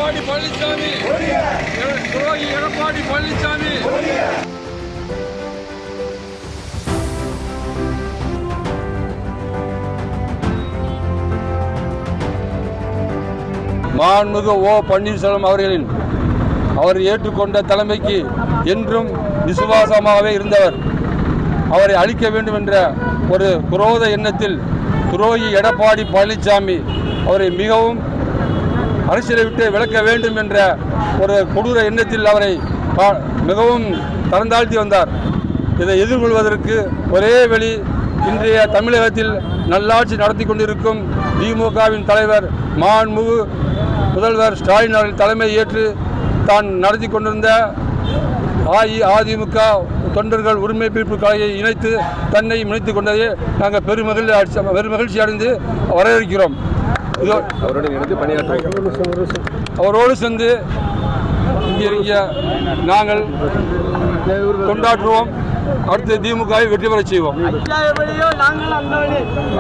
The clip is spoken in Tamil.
எடப்பாடி பழனிசாமி, துரோகி எடப்பாடி பழனிசாமி. மாண்புமிகு ஓ பன்னீர்செல்வம் அவர்களின் அவர் ஏற்றுக்கொண்ட தலைமைக்கு என்றும் விசுவாசமாகவே இருந்தவர். அவரை அழிக்க வேண்டும் என்ற ஒரு குரோத எண்ணத்தில் துரோகி எடப்பாடி பழனிசாமி அவரை மிகவும் அரசியலை விட்டு விலக்க வேண்டும் என்ற ஒரு கொடூர எண்ணத்தில் அவரை மிகவும் தரந்தாழ்த்தி வந்தார். இதை எதிர்கொள்வதற்கு ஒரே வழி இன்றைய தமிழகத்தில் நல்லாட்சி நடத்தி கொண்டிருக்கும் திமுகவின் தலைவர் மாண்புமிகு முதல்வர் ஸ்டாலின் அவர்கள் தலைமை ஏற்று தான் நடத்தி கொண்டிருந்த அதிமுக தொண்டர்கள் உரிமை மீட்பு கலையை இணைத்து தன்னை இணைத்துக் கொண்டதை நாங்கள் பெருமகிழ்ச்சி அடைந்து வரவேற்கிறோம். அவரோடு சேர்ந்து இங்கே நாங்கள் கொண்டாற்றுவோம். அடுத்து திமுகவை வெற்றி பெற செய்வோம்.